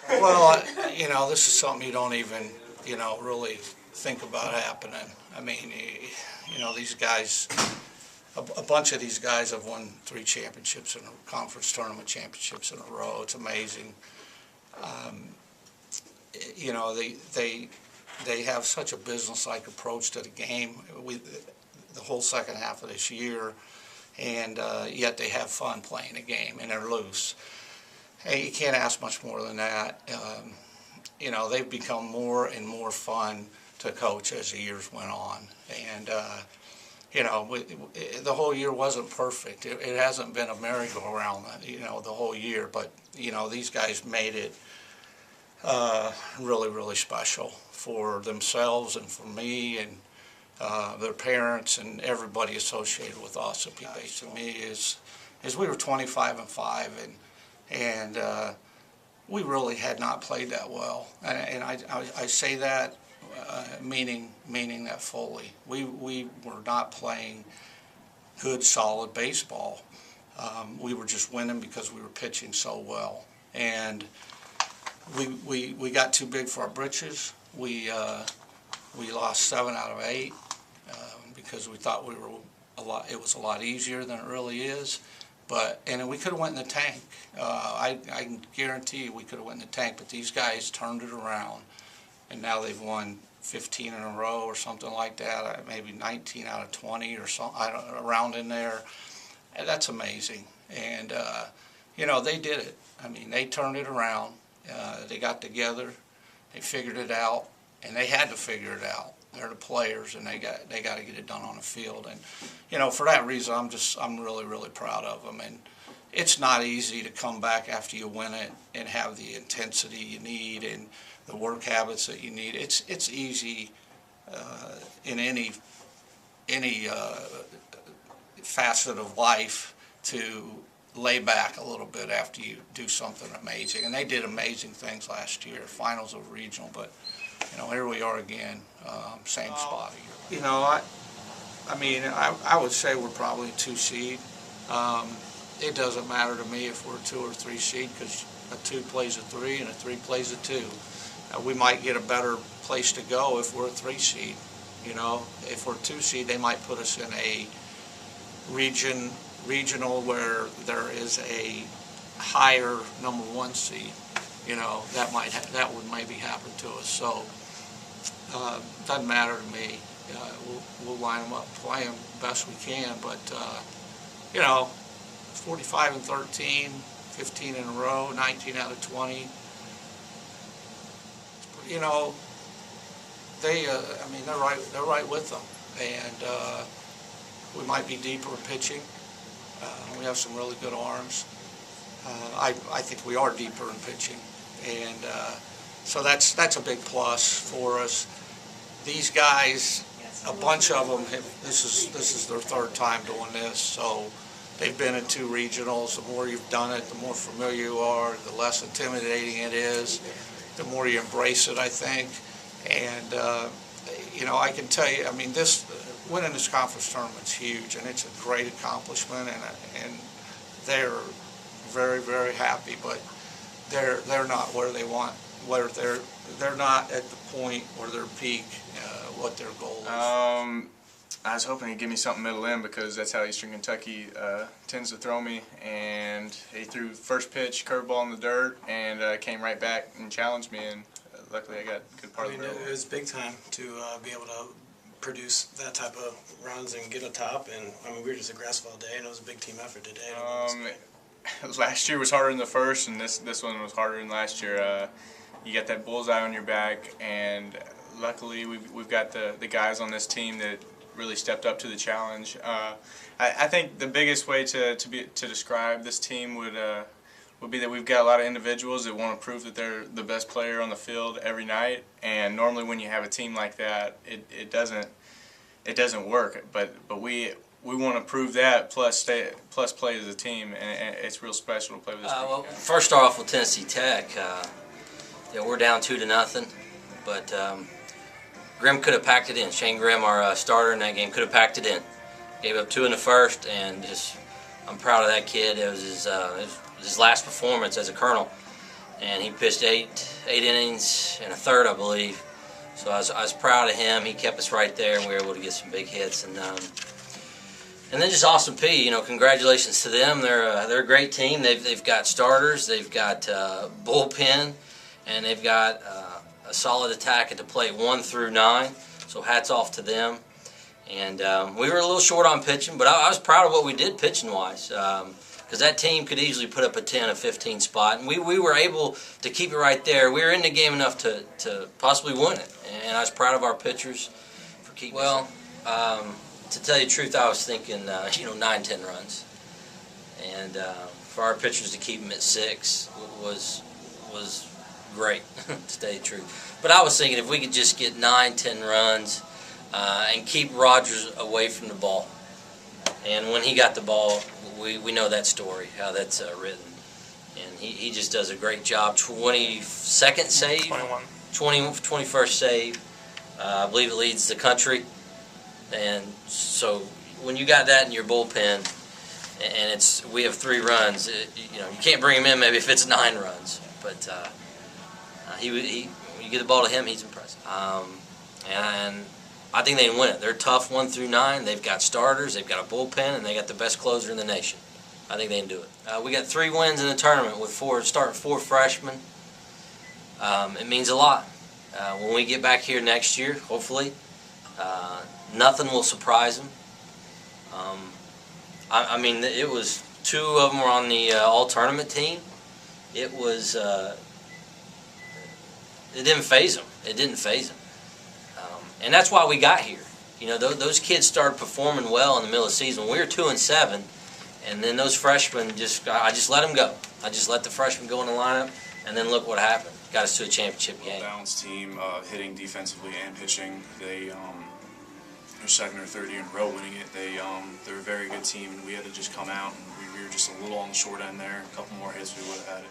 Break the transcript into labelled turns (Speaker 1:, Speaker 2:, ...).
Speaker 1: Well, this is something you don't even, really think about happening. I mean, these guys, a bunch of these guys have won 3 championships in a conference tournament championships in a row. It's amazing. They have such a business-like approach to the game. The whole second half of this year, and yet they have fun playing the game, and they're loose. Hey, you can't ask much more than that. They've become more and more fun to coach as the years went on. And, the whole year wasn't perfect. It hasn't been a merry-go-round, the whole year. But, these guys made it really, really special for themselves and for me and their parents and everybody associated with us. Peay to me is we were 25-5 and we really had not played that well, and I say that meaning that fully. We were not playing good, solid baseball. We were just winning because we were pitching so well, and we got too big for our britches. We lost 7 out of 8 because we thought it was a lot easier than it really is. And we could have went in the tank. I can guarantee you we could have went in the tank, but these guys turned it around, and now they've won 15 in a row or something like that, maybe 19 out of 20 or something, around in there. And that's amazing. And, they did it. I mean, they turned it around. They got together, they figured it out, and they had to figure it out. They're the players, and they got to get it done on the field. And for that reason, I'm really, really proud of them. And it's not easy to come back after you win it and have the intensity you need and the work habits that you need. It's easy in any facet of life to lay back a little bit after you do something amazing. And they did amazing things last year, finals of regional, but here we are again, same spot here. I would say we're probably a 2 seed. It doesn't matter to me if we're a 2 or 3 seed, because a 2 plays a 3 and a 3 plays a 2. We might get a better place to go if we're a 3 seed. If we're a 2 seed, they might put us in a regional where there is a higher number 1 seed. That would maybe happen to us. So doesn't matter to me. We'll line them up, play them best we can. But 45-13, 15 in a row, 19 out of 20. They're right with them, and we might be deeper in pitching. We have some really good arms. I think we are deeper in pitching, and so that's a big plus for us. These guys, a bunch of them, this is their 3rd time doing this, so they've been in 2 regionals. The more you've done it, the more familiar you are, the less intimidating it is, the more you embrace it, I think. And I can tell you, winning this conference tournament's huge, and it's a great accomplishment, and they're very, very happy, but they're not where they want, where they're not at the point where their peak, what their goal is.
Speaker 2: I was hoping he'd give me something middle in, because that's how Eastern Kentucky tends to throw me, and he threw first pitch curveball in the dirt and came right back and challenged me, and luckily I got a good part of the middle.
Speaker 3: It was big time to be able to produce that type of runs and get on top, and we were just aggressive all day, and it was a big team effort today.
Speaker 2: Last year was harder than the first, and this one was harder than last year. You got that bullseye on your back, and luckily we've got the guys on this team that really stepped up to the challenge. I think the biggest way to describe this team would be that we've got a lot of individuals that want to prove that they're the best player on the field every night, and normally when you have a team like that, it doesn't work. But we want to prove that, plus play as a team, and it's real special to play with this team.
Speaker 4: Well, first start off with Tennessee Tech. We're down 2-0, but Grimm could have packed it in. Shane Grimm, our starter in that game, could have packed it in. Gave up 2 in the first, and I'm proud of that kid. It was his last performance as a Colonel, and he pitched eight innings and a third, I believe. So I was proud of him. He kept us right there, and we were able to get some big hits. And then just Austin Peay, you know, congratulations to them. They're a great team. They've got starters, they've got bullpen, and they've got a solid attack at the plate 1 through 9. So hats off to them. And we were a little short on pitching, but I was proud of what we did pitching-wise. Because that team could easily put up a 10 or 15 spot, and we were able to keep it right there. We were in the game enough to possibly win it, and I was proud of our pitchers for keeping. Well, to tell you the truth, I was thinking 9-10 runs, and for our pitchers to keep them at 6 was great, to tell you the truth. But I was thinking if we could just get 9-10 runs and keep Rogers away from the ball, and when he got the ball, we know that story, how that's written. And he just does a great job. 22nd save? 21st save. I believe it leads the country. And so when you got that in your bullpen, and we have 3 runs, you can't bring him in maybe if it's 9 runs. But when you get the ball to him, he's impressive. And I think they can win it. They're tough 1 through 9. They've got starters, they've got a bullpen, and they got the best closer in the nation. I think they can do it. We got 3 wins in the tournament with starting 4 freshmen. It means a lot. When we get back here next year, hopefully, nothing will surprise them. I mean, it was 2 of them were on the all-tournament team. It was. It didn't faze them. It didn't faze them. And that's why we got here. You know, those kids started performing well in the middle of the season. We were 2-7, and then those freshmen I just let them go. I just let the freshmen go in the lineup, and then look what happened. Got us to a championship game.
Speaker 5: Balanced team, hitting defensively and pitching. They're 2nd or 3rd year in a row winning it. They're a very good team, and we had to just come out, and we were just a little on the short end there. A couple more hits, we would have had it.